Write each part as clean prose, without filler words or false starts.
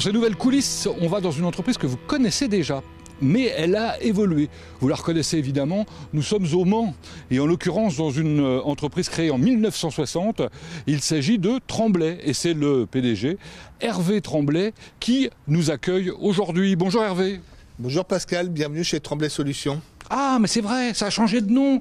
Pour ces nouvelles coulisses, on va dans une entreprise que vous connaissez déjà. Mais elle a évolué. Vous la reconnaissez évidemment, nous sommes au Mans. Et en l'occurrence, dans une entreprise créée en 1960, il s'agit de Tremblay. Et c'est le PDG, Hervé Tremblay, qui nous accueille aujourd'hui. Bonjour Hervé. Bonjour Pascal, bienvenue chez Tremblay Solutions. Ah, mais c'est vrai, ça a changé de nom.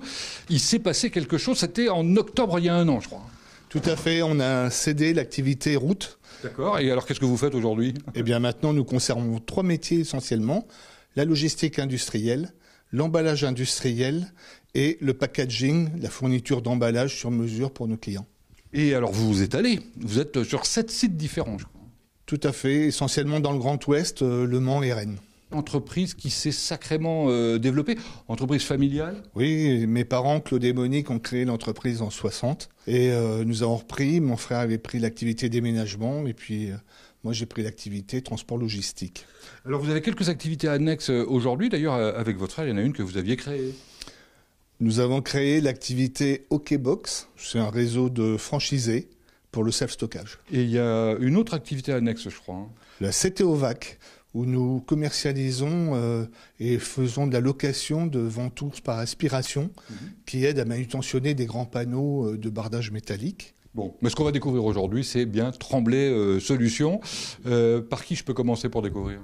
Il s'est passé quelque chose, c'était en octobre il y a 1 an, je crois. Tout à fait, on a cédé l'activité route. D'accord, et alors qu'est-ce que vous faites aujourd'hui ? Eh bien maintenant, nous conservons 3 métiers essentiellement. La logistique industrielle, l'emballage industriel et le packaging, la fourniture d'emballage sur mesure pour nos clients. Et alors vous vous êtes allé, vous êtes sur 7 sites différents, je crois. Tout à fait, essentiellement dans le Grand Ouest, Le Mans et Rennes. Entreprise qui s'est sacrément développée, entreprise familiale. Oui, mes parents, Claude et Monique, ont créé l'entreprise en 60. Et nous avons repris, mon frère avait pris l'activité déménagement et puis moi j'ai pris l'activité transport logistique. Alors vous avez quelques activités annexes aujourd'hui, d'ailleurs avec votre frère, il y en a une que vous aviez créée. Nous avons créé l'activité OKBox, c'est un réseau de franchisés pour le self-stockage. Et il y a une autre activité annexe, je crois. La CTOVAC, où nous commercialisons et faisons de la location de ventouses par aspiration qui aident à manutentionner des grands panneaux de bardage métallique. Bon, mais ce qu'on va découvrir aujourd'hui, c'est bien Tremblay Solutions. Par qui je peux commencer pour découvrir ?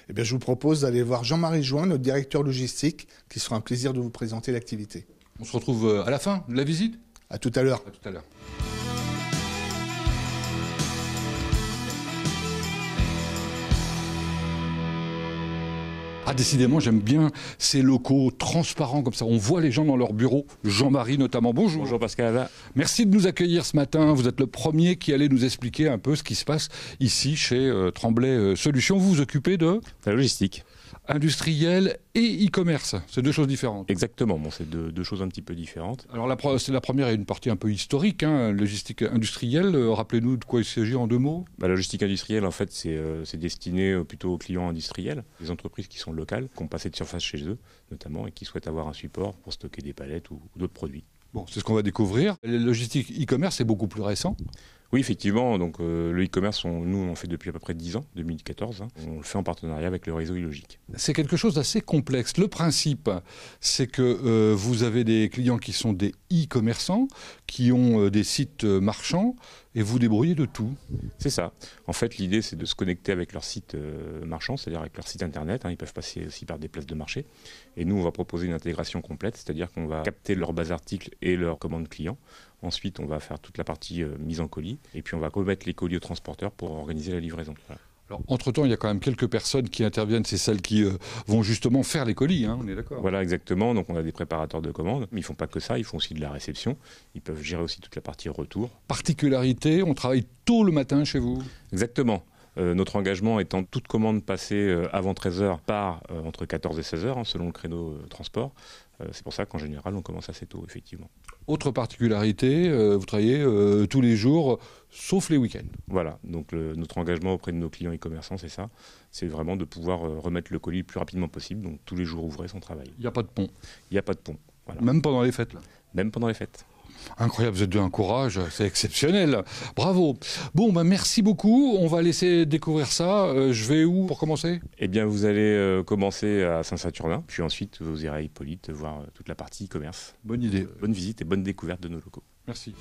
Eh bien, je vous propose d'aller voir Jean-Marie Join, notre directeur logistique, qui sera un plaisir de vous présenter l'activité. On se retrouve à la fin de la visite ? À tout à l'heure. À tout à l'heure. Ah, décidément, j'aime bien ces locaux transparents comme ça. On voit les gens dans leur bureau. Jean-Marie notamment. Bonjour. Bonjour Pascal. Merci de nous accueillir ce matin. Vous êtes le premier qui allait nous expliquer un peu ce qui se passe ici chez Tremblay Solutions. Vous vous occupez de La logistique. Industriel et e-commerce. C'est 2 choses différentes. Exactement. Bon, c'est deux choses un petit peu différentes. Alors la première est une partie un peu historique, logistique industrielle. Rappelez-nous de quoi il s'agit en 2 mots. La logistique industrielle, en fait, c'est destiné plutôt aux clients industriels, des entreprises qui sont locales, qui ont passé de surface chez eux, notamment, et qui souhaitent avoir un support pour stocker des palettes ou d'autres produits. Bon, c'est ce qu'on va découvrir. La logistique e-commerce, c'est beaucoup plus récent. Oui, effectivement. Donc, le e-commerce, nous, on fait depuis à peu près 10 ans, 2014. On le fait en partenariat avec le réseau e-logique. C'est quelque chose d'assez complexe. Le principe, c'est que vous avez des clients qui sont des e-commerçants, qui ont des sites marchands, et vous débrouillez de tout. C'est ça. En fait, l'idée, c'est de se connecter avec leur site marchand, c'est-à-dire avec leur site internet. Ils peuvent passer aussi par des places de marché. Et nous, on va proposer une intégration complète, c'est-à-dire qu'on va capter leur base d'articles et leurs commandes clients. Ensuite, on va faire toute la partie mise en colis. Et puis, on va remettre les colis au transporteur pour organiser la livraison. Voilà. Alors, entre-temps, il y a quand même quelques personnes qui interviennent, c'est celles qui vont justement faire les colis, on est d'accord ? Voilà, exactement. Donc, on a des préparateurs de commandes, mais ils ne font pas que ça, ils font aussi de la réception. Ils peuvent gérer aussi toute la partie retour. Particularité, on travaille tôt le matin chez vous ? Exactement. Notre engagement étant toute commande passée avant 13h part entre 14 et 16h, selon le créneau transport. C'est pour ça qu'en général, on commence assez tôt, effectivement. Autre particularité, vous travaillez tous les jours, sauf les week-ends. Voilà, donc notre engagement auprès de nos clients e-commerçants, c'est ça. C'est vraiment de pouvoir remettre le colis le plus rapidement possible, donc tous les jours ouvrés sans travail. Il n'y a pas de pont. Il n'y a pas de pont. Voilà. Même pendant les fêtes là. Même pendant les fêtes. Incroyable, vous êtes d'un courage, c'est exceptionnel. Bravo. Bon, merci beaucoup. On va laisser découvrir ça. Je vais où pour commencer ? Eh bien, vous allez commencer à Saint-Saturnin, puis ensuite vous irez à Hippolyte voir toute la partie e-commerce. Bonne idée. Bonne visite et bonne découverte de nos locaux. Merci.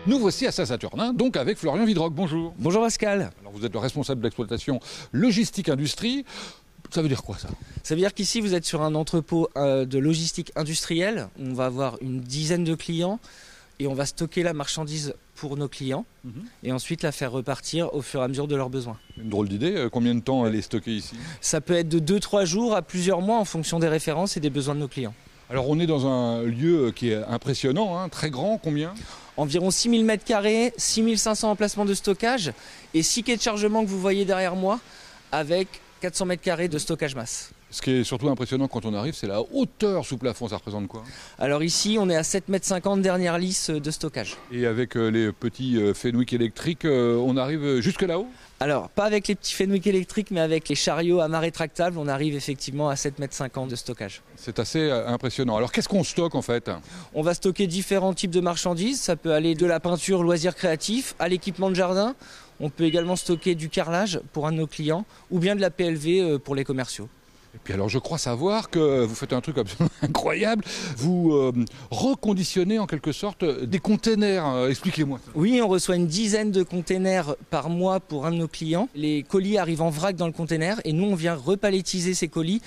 Nous voici à Saint-Saturnin, donc avec Florian Vidroc. Bonjour. Bonjour Pascal. Alors vous êtes le responsable d'exploitation logistique industrie. Ça veut dire quoi ça ? Ça veut dire qu'ici vous êtes sur un entrepôt de logistique industrielle. On va avoir une dizaine de clients et on va stocker la marchandise pour nos clients et ensuite la faire repartir au fur et à mesure de leurs besoins. Une drôle d'idée. Combien de temps elle est stockée ici ? Ça peut être de 2-3 jours à plusieurs mois en fonction des références et des besoins de nos clients. Alors on est dans un lieu qui est impressionnant, très grand, combien ? Environ 6000 m², 6500 emplacements de stockage et 6 quais de chargement que vous voyez derrière moi avec 400 m² de stockage masse. Ce qui est surtout impressionnant quand on arrive, c'est la hauteur sous plafond. Ça représente quoi? Alors ici, on est à 7,50 m dernière lisse de stockage. Et avec les petits Fenwick électriques, on arrive jusque là-haut? Alors, pas avec les petits Fenwick électriques, mais avec les chariots à mât rétractable, on arrive effectivement à 7,50 m de stockage. C'est assez impressionnant. Alors qu'est-ce qu'on stocke en fait? On va stocker différents types de marchandises. Ça peut aller de la peinture loisirs créatifs à l'équipement de jardin. On peut également stocker du carrelage pour un de nos clients ou bien de la PLV pour les commerciaux. Et puis alors je crois savoir que vous faites un truc absolument incroyable, vous reconditionnez en quelque sorte des containers, expliquez-moi. Oui, on reçoit une dizaine de containers par mois pour un de nos clients. Les colis arrivent en vrac dans le container et nous on vient repalettiser ces colis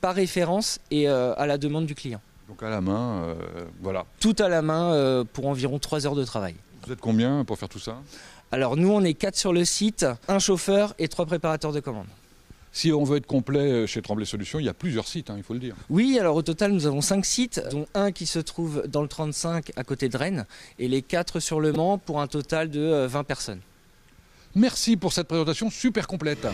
par référence et à la demande du client. Donc à la main, voilà. Tout à la main pour environ 3 heures de travail. Vous êtes combien pour faire tout ça? Alors nous on est 4 sur le site, un chauffeur et 3 préparateurs de commandes. Si on veut être complet chez Tremblay Solutions, il y a plusieurs sites, il faut le dire. Oui, alors au total, nous avons 5 sites, dont un qui se trouve dans le 35 à côté de Rennes, et les 4 sur Le Mans pour un total de 20 personnes. Merci pour cette présentation super complète.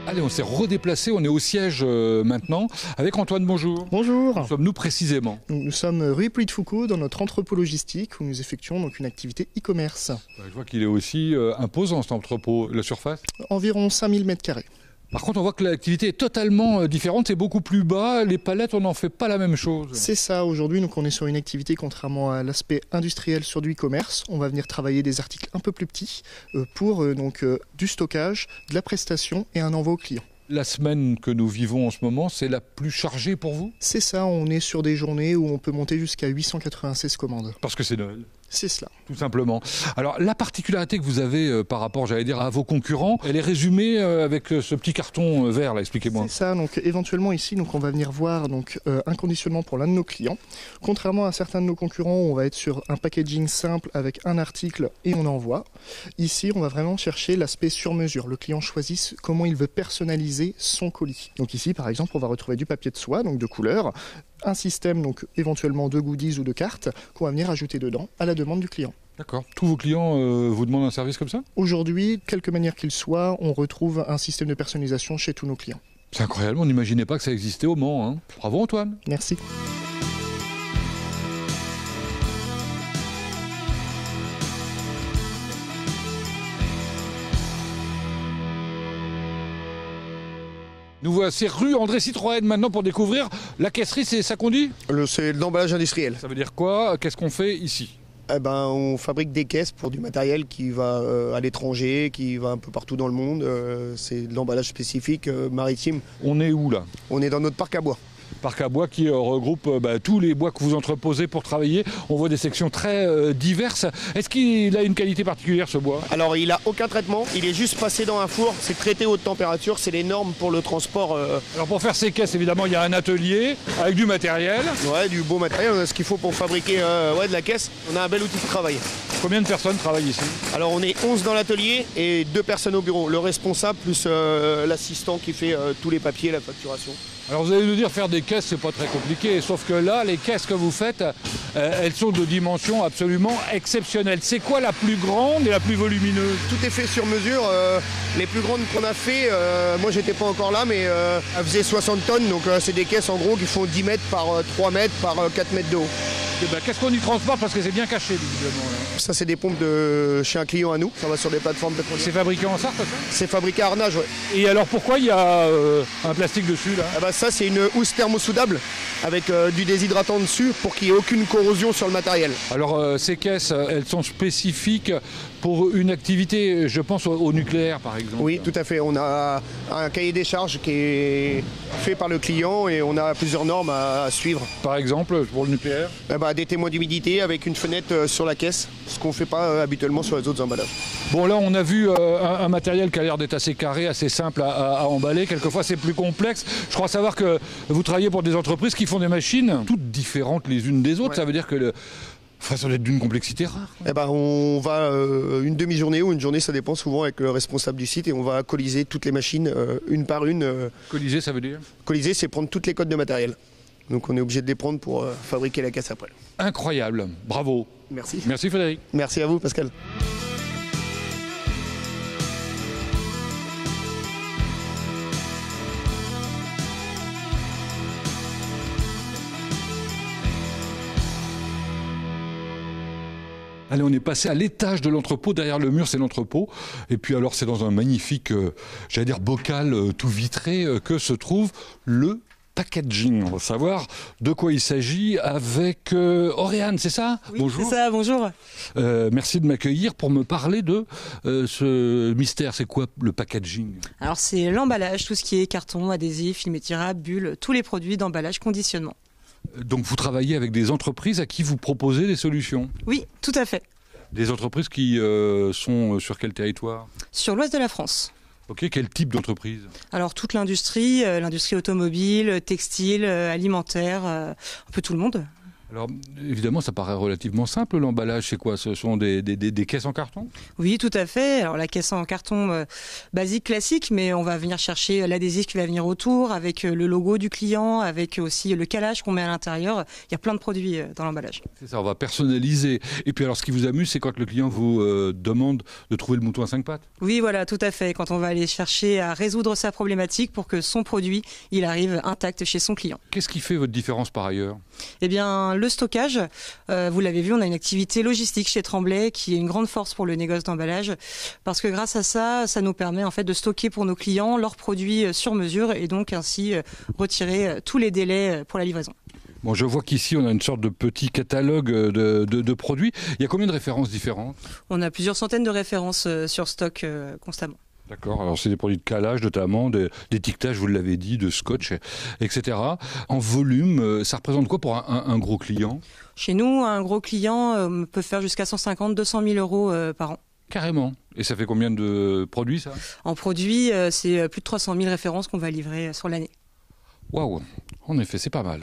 Allez, on s'est redéplacé, on est au siège maintenant avec Antoine, bonjour. Bonjour. Où sommes-nous précisément? Nous sommes rue Puy de Foucault dans notre entrepôt logistique où nous effectuons donc une activité e-commerce. Je vois qu'il est aussi imposant cet entrepôt. La surface? Environ 5000 m². Par contre, on voit que l'activité est totalement différente, c'est beaucoup plus bas, les palettes, on n'en fait pas la même chose. C'est ça, aujourd'hui, donc on est sur une activité, contrairement à l'aspect industriel sur du e-commerce, on va venir travailler des articles un peu plus petits pour du stockage, de la prestation et un envoi au client. La semaine que nous vivons en ce moment, c'est la plus chargée pour vous? C'est ça, on est sur des journées où on peut monter jusqu'à 896 commandes. Parce que c'est Noël. C'est cela. Tout simplement. Alors, la particularité que vous avez par rapport, j'allais dire, à vos concurrents, elle est résumée avec ce petit carton vert, là, expliquez-moi. C'est ça, donc éventuellement ici, donc, on va venir voir un conditionnement pour l'un de nos clients. Contrairement à certains de nos concurrents, on va être sur un packaging simple avec un article et on envoie. Ici, on va vraiment chercher l'aspect sur mesure. Le client choisit comment il veut personnaliser son colis. Donc ici, par exemple, on va retrouver du papier de soie, donc de couleur, un système donc éventuellement de goodies ou de cartes qu'on va venir ajouter dedans à la demande du client. D'accord. Tous vos clients vous demandent un service comme ça? Aujourd'hui, quelque manière qu'il soit, on retrouve un système de personnalisation chez tous nos clients. C'est incroyable, on n'imaginait pas que ça existait au Mans, hein. Bravo Antoine. Merci. Nous voici rue André Citroën maintenant pour découvrir la caisserie, c'est ça qu'on dit? C'est de l'emballage industriel. Ça veut dire quoi? Qu'est-ce qu'on fait ici? On fabrique des caisses pour du matériel qui va à l'étranger, qui va un peu partout dans le monde. C'est de l'emballage spécifique maritime. On est où là? On est dans notre parc à bois. Parc à bois qui regroupe tous les bois que vous entreposez pour travailler. On voit des sections très diverses. Est-ce qu'il a une qualité particulière ce bois? Alors il n'a aucun traitement, il est juste passé dans un four, c'est traité haute température, c'est les normes pour le transport. Alors pour faire ces caisses, évidemment, il y a un atelier avec du matériel. Ouais, du beau matériel, on a ce qu'il faut pour fabriquer de la caisse. On a un bel outil de travail. Combien de personnes travaillent ici? Alors on est 11 dans l'atelier et 2 personnes au bureau. Le responsable plus l'assistant qui fait tous les papiers, la facturation. Alors vous allez nous dire, faire des caisses, c'est pas très compliqué, sauf que là, les caisses que vous faites, elles sont de dimensions absolument exceptionnelles. C'est quoi la plus grande et la plus volumineuse? Tout est fait sur mesure. Les plus grandes qu'on a fait, moi j'étais pas encore là, mais elles faisaient 60 tonnes, donc c'est des caisses en gros qui font 10 mètres par 3 mètres par 4 mètres de haut. Qu'est-ce qu'on y transporte, parce que c'est bien caché visiblement là. Ça c'est des pompes de chez un client à nous, ça va sur des plateformes pétrolières. C'est fabriqué en Sarthe ça? C'est fabriqué à Arnage, ouais. Et alors pourquoi il y a un plastique dessus là? Ça c'est une housse thermosoudable avec du déshydratant dessus pour qu'il n'y ait aucune corrosion sur le matériel. Alors ces caisses, elles sont spécifiques pour une activité, je pense au nucléaire par exemple. Oui, tout à fait. On a un cahier des charges qui est fait par le client et on a plusieurs normes à suivre. Par exemple, pour le nucléaire? Des témoins d'humidité avec une fenêtre sur la caisse, ce qu'on ne fait pas habituellement sur les autres emballages. Bon là on a vu un matériel qui a l'air d'être assez carré, assez simple à emballer. Quelquefois c'est plus complexe. Je crois savoir que vous travaillez pour des entreprises qui font des machines toutes différentes les unes des autres. Ouais. Ça veut dire que ça doit être d'une complexité rare. On va une demi-journée ou une journée, ça dépend souvent avec le responsable du site et on va coaliser toutes les machines une par une. Coaliser, ça veut dire? Coaliser, c'est prendre toutes les codes de matériel. Donc on est obligé de les prendre pour fabriquer la caisse après. Incroyable, bravo. Merci. Merci Frédéric. Merci à vous Pascal. Allez, on est passé à l'étage de l'entrepôt. Derrière le mur, c'est l'entrepôt. Et puis alors, c'est dans un magnifique, j'allais dire bocal tout vitré, que se trouve le packaging. On va savoir de quoi il s'agit avec Auréane, c'est ça? Oui, bonjour. C'est ça, bonjour. Merci de m'accueillir pour me parler de ce mystère. C'est quoi le packaging? Alors c'est l'emballage, tout ce qui est carton, adhésif, film étirable, bulles, tous les produits d'emballage, conditionnement. Donc vous travaillez avec des entreprises à qui vous proposez des solutions? Oui, tout à fait. Des entreprises qui sont sur quel territoire? Sur l'ouest de la France. Ok, quel type d'entreprise? Alors toute l'industrie, l'industrie automobile, textile, alimentaire, un peu tout le monde. Alors évidemment, ça paraît relativement simple l'emballage. C'est quoi? Ce sont des caisses en carton? Oui, tout à fait. Alors la caisse en carton basique, classique, mais on va venir chercher l'adhésif qui va venir autour, avec le logo du client, avec aussi le calage qu'on met à l'intérieur. Il y a plein de produits dans l'emballage. C'est ça, on va personnaliser. Et puis alors ce qui vous amuse, c'est quand le client vous demande de trouver le mouton à 5 pattes? Oui, voilà, tout à fait. Quand on va aller chercher à résoudre sa problématique pour que son produit, il arrive intact chez son client. Qu'est-ce qui fait votre différence par ailleurs? Eh bien, le stockage, vous l'avez vu, on a une activité logistique chez Tremblay qui est une grande force pour le négoce d'emballage parce que grâce à ça, ça nous permet en fait de stocker pour nos clients leurs produits sur mesure et donc ainsi retirer tous les délais pour la livraison. Bon, je vois qu'ici, on a une sorte de petit catalogue de produits. Il y a combien de références différentes? On a plusieurs centaines de références sur stock constamment. D'accord, alors c'est des produits de calage notamment, d'étiquetage, vous l'avez dit, de scotch, etc. En volume, ça représente quoi pour un gros client? Chez nous, un gros client peut faire jusqu'à 150-200 000 euros par an. Carrément. Et ça fait combien de produits, ça? En produits, c'est plus de 300 000 références qu'on va livrer sur l'année. Waouh, en effet, c'est pas mal.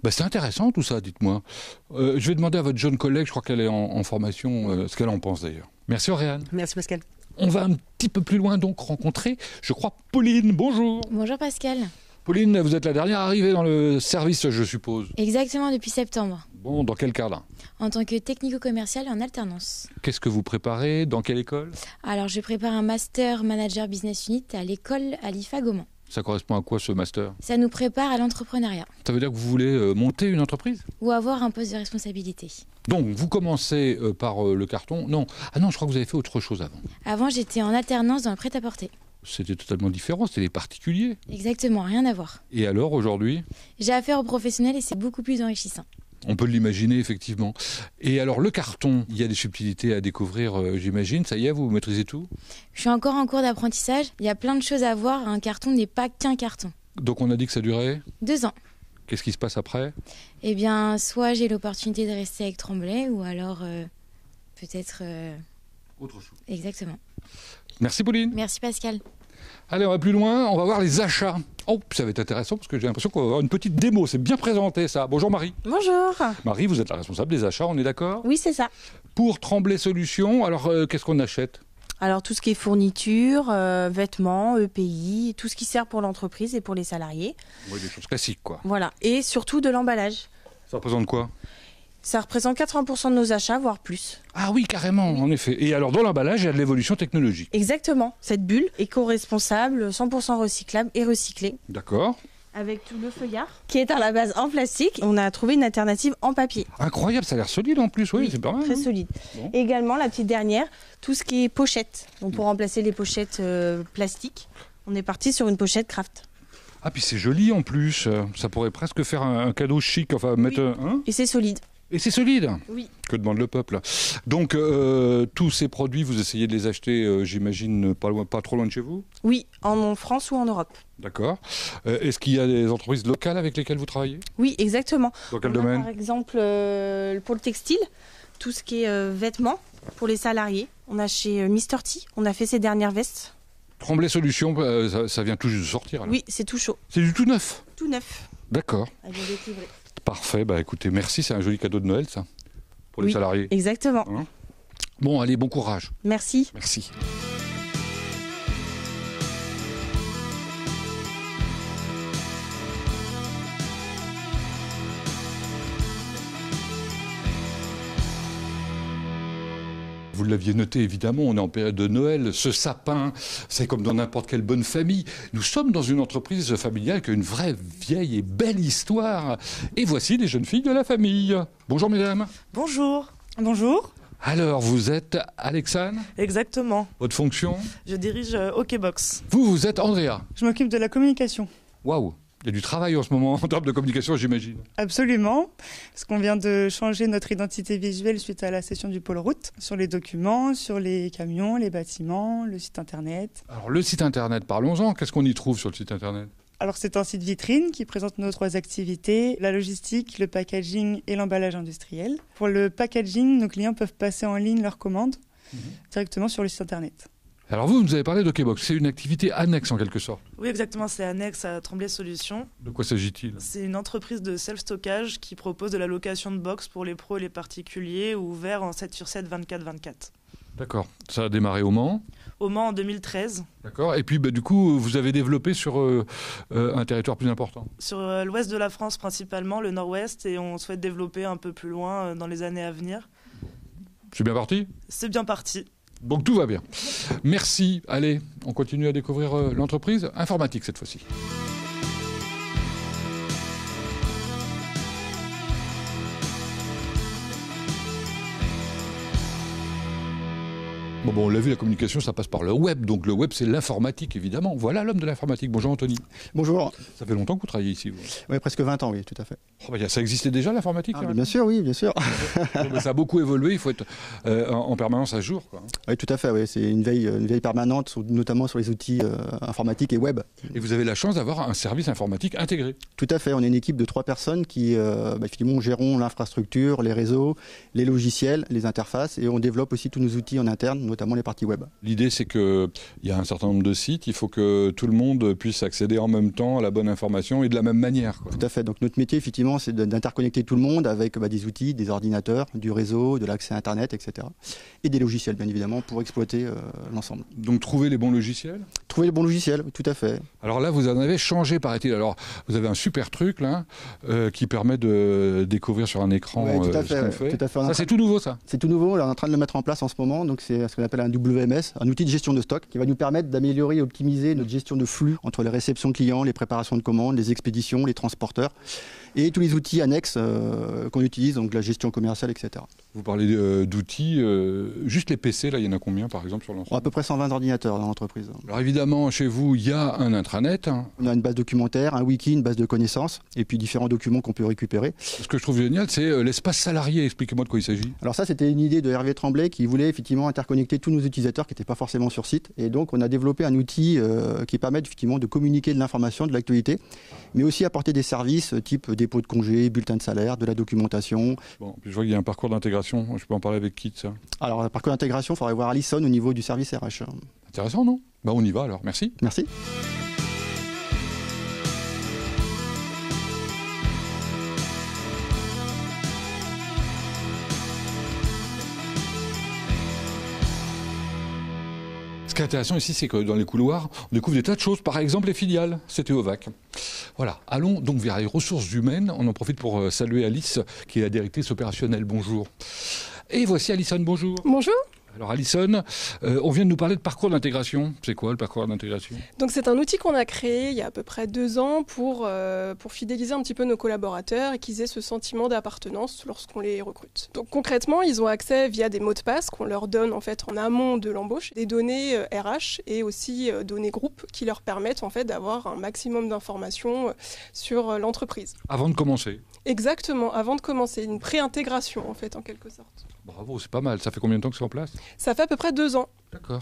Bah, c'est intéressant tout ça, dites-moi. Je vais demander à votre jeune collègue, je crois qu'elle est en formation, ce qu'elle en pense d'ailleurs. Merci Auréane. Merci Pascal. On va un petit peu plus loin donc rencontrer, je crois, Pauline. Bonjour. Bonjour Pascal. Pauline, vous êtes la dernière arrivée dans le service, je suppose. Exactement, depuis septembre. Bon, dans quel cadre? En tant que technico-commercial en alternance. Qu'est-ce que vous préparez? Dans quelle école? Alors, je prépare un master manager business unit à l'école à l'IFA Gaumont. Ça correspond à quoi ce master? Ça nous prépare à l'entrepreneuriat. Ça veut dire que vous voulez monter une entreprise? Ou avoir un poste de responsabilité. Donc, vous commencez par le carton. Non. Ah non, je crois que vous avez fait autre chose avant. Avant, j'étais en alternance dans le prêt-à-porter. C'était totalement différent, c'était les particuliers. Exactement, rien à voir. Et alors, aujourd'hui? J'ai affaire aux professionnels et c'est beaucoup plus enrichissant. On peut l'imaginer, effectivement. Et alors, le carton, il y a des subtilités à découvrir, j'imagine. Ça y est, vous maîtrisez tout? Je suis encore en cours d'apprentissage. Il y a plein de choses à voir. Un carton n'est pas qu'un carton. Donc, on a dit que ça durait 2 ans. Qu'est-ce qui se passe après? Eh bien, soit j'ai l'opportunité de rester avec Tremblay, ou alors peut-être... Autre chose. Exactement. Merci Pauline. Merci Pascal. Allez, on va plus loin, on va voir les achats. Oh, ça va être intéressant parce que j'ai l'impression qu'on va avoir une petite démo. C'est bien présenté ça. Bonjour Marie. Bonjour. Marie, vous êtes la responsable des achats, on est d'accord? Oui, c'est ça. Pour Tremblay Solutions, alors qu'est-ce qu'on achète? Alors tout ce qui est fourniture, vêtements, EPI, tout ce qui sert pour l'entreprise et pour les salariés. Oui, des choses classiques quoi. Voilà. Et surtout de l'emballage. Ça représente quoi? Ça représente 80% de nos achats, voire plus. Ah oui, carrément, en effet. Et alors, dans l'emballage, il y a de l'évolution technologique. Exactement. Cette bulle, éco-responsable, 100% recyclable et recyclée. D'accord. Avec tout le feuillard, qui est à la base en plastique. On a trouvé une alternative en papier. Incroyable, ça a l'air solide en plus, oui, c'est pas mal. Très solide. Bon. Et également, la petite dernière, tout ce qui est pochette. Donc pour remplacer les pochettes plastiques, on est parti sur une pochette craft. Ah, puis c'est joli en plus. Ça pourrait presque faire un cadeau chic, enfin mettre... Oui. Et c'est solide. Et c'est solide? Oui. Que demande le peuple? Donc, tous ces produits, vous essayez de les acheter, j'imagine, pas trop loin de chez vous? Oui, en France ou en Europe. D'accord. Est-ce qu'il y a des entreprises locales avec lesquelles vous travaillez? Oui, exactement. Dans quel domaine? Par exemple, pour le textile, tout ce qui est vêtements pour les salariés. On a chez Mr. T, on a fait ses dernières vestes. Tremblay Solutions, ça vient tout juste de sortir alors. Oui, c'est tout chaud. C'est du tout neuf? Tout neuf. D'accord. Parfait, bah écoutez, merci, c'est un joli cadeau de Noël ça, pour les salariés. Exactement. Hein? Bon, allez, bon courage. Merci. Merci. vous l'aviez noté évidemment, on est en période de Noël, ce sapin, c'est comme dans n'importe quelle bonne famille. Nous sommes dans une entreprise familiale qui a une vraie vieille et belle histoire. Et voici les jeunes filles de la famille. Bonjour mesdames. Bonjour. Bonjour. Alors, vous êtes Alexandre? Exactement. Votre fonction? Je dirige Okbox. Vous êtes Andrea? Je m'occupe de la communication. Waouh! Il y a du travail en ce moment en termes de communication, j'imagine. Absolument, parce qu'on vient de changer notre identité visuelle suite à la session du pôle route, sur les documents, sur les camions, les bâtiments, le site internet. Alors le site internet, parlons-en. Qu'est-ce qu'on y trouve sur le site internet? Alors c'est un site vitrine qui présente nos 3 activités, la logistique, le packaging et l'emballage industriel. Pour le packaging, nos clients peuvent passer en ligne leurs commandes directement sur le site internet. Alors vous nous avez parlé d'Okbox, c'est une activité annexe en quelque sorte. Oui, exactement, c'est annexe à Tremblay Solutions. De quoi s'agit-il? C'est une entreprise de self-stockage qui propose de la location de box pour les pros et les particuliers, ouvert en 7/7, 24/24. D'accord, ça a démarré au Mans? Au Mans en 2013. D'accord, et puis du coup vous avez développé sur un territoire plus important? Sur l'ouest de la France principalement, le nord-ouest, et on souhaite développer un peu plus loin dans les années à venir. C'est bien parti? C'est bien parti. Donc tout va bien. Merci. Allez, on continue à découvrir l'entreprise informatique cette fois-ci. Bon, on l'a vu, la communication, ça passe par le web. Donc le web, c'est l'informatique, évidemment. Voilà l'homme de l'informatique. Bonjour Anthony. Bonjour. Ça fait longtemps que vous travaillez ici, vous? Oui, presque 20 ans, oui, tout à fait. Oh, ça existait déjà, l'informatique? Bien sûr, oui, bien sûr. Ça a beaucoup évolué, il faut être en permanence à jour, quoi. Oui, tout à fait, oui. C'est une veille permanente, notamment sur les outils informatiques et web. Et vous avez la chance d'avoir un service informatique intégré? Tout à fait, on est une équipe de 3 personnes qui effectivement gérons l'infrastructure, les réseaux, les logiciels, les interfaces, et on développe aussi tous nos outils en interne, notamment les parties web. L'idée, c'est qu'il y a un certain nombre de sites, il faut que tout le monde puisse accéder en même temps à la bonne information et de la même manière, quoi. Tout à fait, donc notre métier, effectivement, c'est d'interconnecter tout le monde avec des outils, des ordinateurs, du réseau, de l'accès à Internet, etc. Et des logiciels, bien évidemment, pour exploiter l'ensemble. Donc trouver les bons logiciels? Trouver les bons logiciels, tout à fait. Alors là, vous en avez changé, paraît-il. Alors, vous avez un super truc, là, qui permet de découvrir sur un écran tout à fait, ce qu'on fait. Tout à fait. Ça, c'est tout nouveau, ça? C'est tout nouveau, on est en train de le mettre en place en ce moment. Donc c'est ce qu'on appelle un WMS, un outil de gestion de stock, qui va nous permettre d'améliorer et optimiser notre gestion de flux entre les réceptions clients, les préparations de commandes, les expéditions, les transporteurs, et tous les outils annexes qu'on utilise, donc la gestion commerciale, etc. Vous parlez d'outils, juste les PC, là, il y en a combien, par exemple, sur l'ensemble? À peu près 120 ordinateurs dans l'entreprise. Alors évidemment, chez vous, il y a un intranet. On a une base documentaire, un wiki, une base de connaissances, et puis différents documents qu'on peut récupérer. Ce que je trouve génial, c'est l'espace salarié. Expliquez-moi de quoi il s'agit. Alors ça, c'était une idée de Hervé Tremblay qui voulait effectivement interconnecter tous nos utilisateurs qui n'étaient pas forcément sur site. Et donc, on a développé un outil qui permet effectivement de communiquer de l'information, de l'actualité, mais aussi apporter des services type dépôt de congé, bulletin de salaire, de la documentation. Bon, puis je vois qu'il y a un parcours d'intégration. Je peux en parler avec qui de ça? Alors, le parcours d'intégration, il faudrait voir Alison au niveau du service RH. Intéressant, non? On y va alors. Merci. Merci. Ce qui est intéressant ici, c'est que dans les couloirs, on découvre des tas de choses. Par exemple, les filiales. C'était Ovac. Voilà. Allons donc vers les ressources humaines. On en profite pour saluer Alice, qui est la directrice opérationnelle. Bonjour. Et voici Alison. Bonjour. Bonjour. Alors Alison, on vient de nous parler de parcours d'intégration. C'est quoi le parcours d'intégration? Donc c'est un outil qu'on a créé il y a à peu près 2 ans pour fidéliser un petit peu nos collaborateurs et qu'ils aient ce sentiment d'appartenance lorsqu'on les recrute. Donc concrètement, ils ont accès via des mots de passe qu'on leur donne en fait en amont de l'embauche, des données RH et aussi données groupes qui leur permettent en fait d'avoir un maximum d'informations sur l'entreprise. Avant de commencer? Exactement, avant de commencer, une pré-intégration en fait en quelque sorte. Bravo, c'est pas mal. Ça fait combien de temps que c'est en place? Ça fait à peu près 2 ans. D'accord.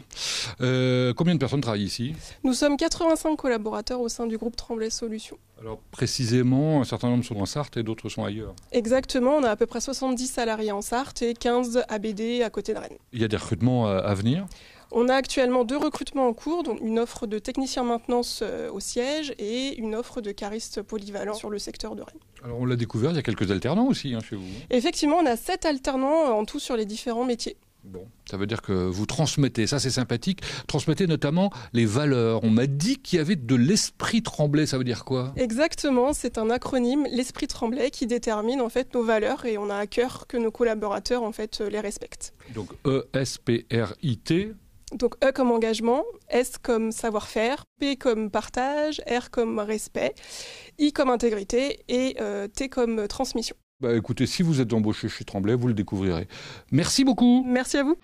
Combien de personnes travaillent ici? Nous sommes 85 collaborateurs au sein du groupe Tremblay Solutions. Alors précisément, un certain nombre sont en Sarthe et d'autres sont ailleurs. Exactement, on a à peu près 70 salariés en Sarthe et 15 ABD à côté de Rennes. Il y a des recrutements à venir? On a actuellement 2 recrutements en cours, donc une offre de technicien maintenance au siège et une offre de cariste polyvalent sur le secteur de Rennes. Alors on l'a découvert, il y a quelques alternants aussi chez vous. Effectivement, on a 7 alternants en tout sur les différents métiers. Bon, ça veut dire que vous transmettez, ça c'est sympathique, transmettez notamment les valeurs. On m'a dit qu'il y avait de l'esprit Tremblay, ça veut dire quoi? Exactement, c'est un acronyme, l'esprit Tremblay, qui détermine en fait nos valeurs et on a à cœur que nos collaborateurs en fait les respectent. Donc ESPRIT. Donc E comme engagement, S comme savoir-faire, P comme partage, R comme respect, I comme intégrité et T comme transmission. Bah écoutez, si vous êtes embauché chez Tremblay, vous le découvrirez. Merci beaucoup. Merci à vous.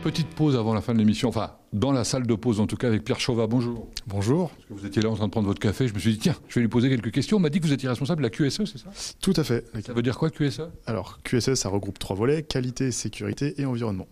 Petite pause avant la fin de l'émission, enfin dans la salle de pause en tout cas avec Pierre Chauvat. Bonjour. Bonjour. Parce que vous étiez là en train de prendre votre café, je me suis dit tiens, je vais lui poser quelques questions. On m'a dit que vous étiez responsable de la QSE, c'est ça? Tout à fait. Ça veut dire quoi QSE? Alors QSE, ça regroupe 3 volets, qualité, sécurité et environnement.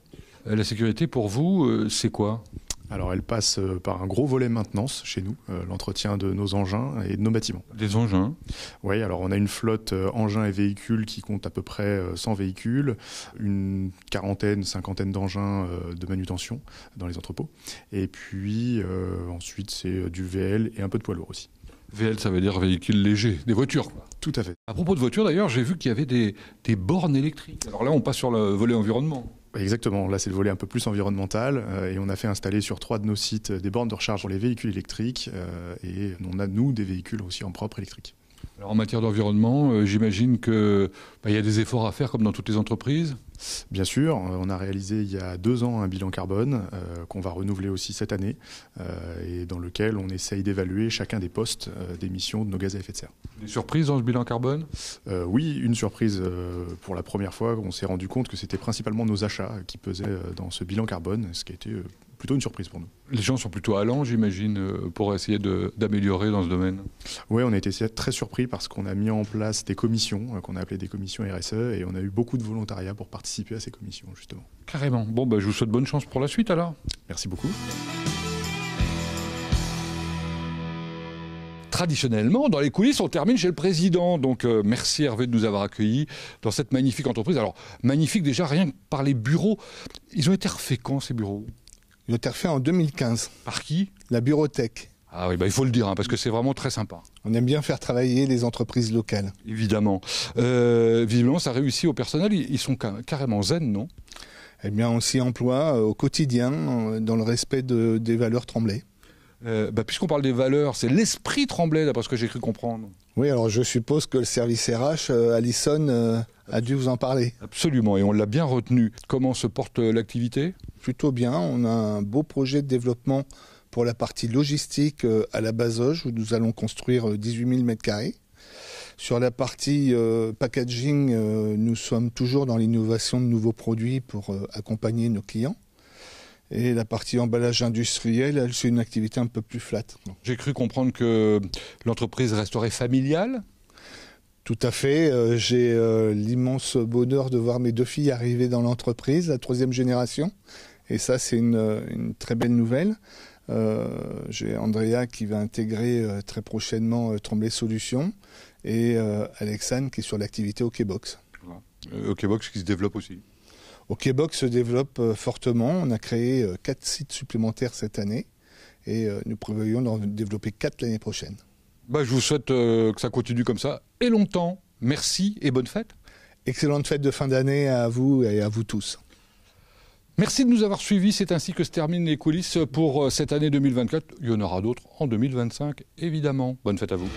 La sécurité pour vous, c'est quoi? Alors elle passe par un gros volet maintenance chez nous, l'entretien de nos engins et de nos bâtiments. Des engins? Oui, alors on a une flotte engins et véhicules qui compte à peu près 100 véhicules, une quarantaine, cinquantaine d'engins de manutention dans les entrepôts. Et puis ensuite c'est du VL et un peu de poids lourd aussi. VL, ça veut dire véhicules légers, des voitures, quoi. Tout à fait. À propos de voitures d'ailleurs, j'ai vu qu'il y avait des bornes électriques. Alors là, on passe sur le volet environnement. Exactement, là c'est le volet un peu plus environnemental et on a fait installer sur 3 de nos sites des bornes de recharge pour les véhicules électriques et on a nous des véhicules aussi en propre électrique. Alors en matière d'environnement, j'imagine qu'il y a des efforts à faire comme dans toutes les entreprises. Bien sûr, on a réalisé il y a 2 ans un bilan carbone qu'on va renouveler aussi cette année et dans lequel on essaye d'évaluer chacun des postes d'émissions de nos gaz à effet de serre. Des surprises dans ce bilan carbone? Oui, une surprise pour la première fois, on s'est rendu compte que c'était principalement nos achats qui pesaient dans ce bilan carbone, ce qui a été plutôt une surprise pour nous. Les gens sont plutôt allants, j'imagine, pour essayer d'améliorer dans ce domaine. Oui, on a été très surpris parce qu'on a mis en place des commissions, qu'on a appelées des commissions RSE, et on a eu beaucoup de volontariat pour participer à ces commissions, justement. Carrément. Bon, je vous souhaite bonne chance pour la suite, alors. Merci beaucoup. Traditionnellement, dans les coulisses, on termine chez le président. Donc, merci Hervé de nous avoir accueillis dans cette magnifique entreprise. Alors, magnifique déjà, rien que par les bureaux. Ils ont été refaits quand, ces bureaux? Ils ont été refaits en 2015. Par qui? La Bureauthèque. Ah oui, il faut le dire, parce que c'est vraiment très sympa. On aime bien faire travailler les entreprises locales. Évidemment. Visiblement, ça réussit au personnel. Ils sont carrément zen, non? Eh bien, on s'y emploie au quotidien, dans le respect des valeurs Tremblay. Puisqu'on parle des valeurs, c'est l'esprit Tremblay, d'après ce que j'ai cru comprendre. Oui, alors je suppose que le service RH, Alison, a dû vous en parler. Absolument, et on l'a bien retenu. Comment se porte l'activité? Plutôt bien. On a un beau projet de développement pour la partie logistique à la Bazoge, où nous allons construire 18 000 m². Sur la partie packaging, nous sommes toujours dans l'innovation de nouveaux produits pour accompagner nos clients. Et la partie emballage industriel, elle, c'est une activité un peu plus flat. J'ai cru comprendre que l'entreprise resterait familiale. Tout à fait. J'ai l'immense bonheur de voir mes 2 filles arriver dans l'entreprise, la 3e génération. Et ça, c'est une très belle nouvelle. J'ai Andrea qui va intégrer très prochainement Tremblay Solutions et Alexandre qui est sur l'activité OKBox. OKBox qui se développe aussi. OKBox se développe fortement. On a créé 4 sites supplémentaires cette année et nous prévoyons d'en développer 4 l'année prochaine. Je vous souhaite que ça continue comme ça et longtemps. Merci et bonne fête. Excellente fête de fin d'année à vous et à vous tous. Merci de nous avoir suivis. C'est ainsi que se terminent les coulisses pour cette année 2024. Il y en aura d'autres en 2025, évidemment. Bonne fête à vous.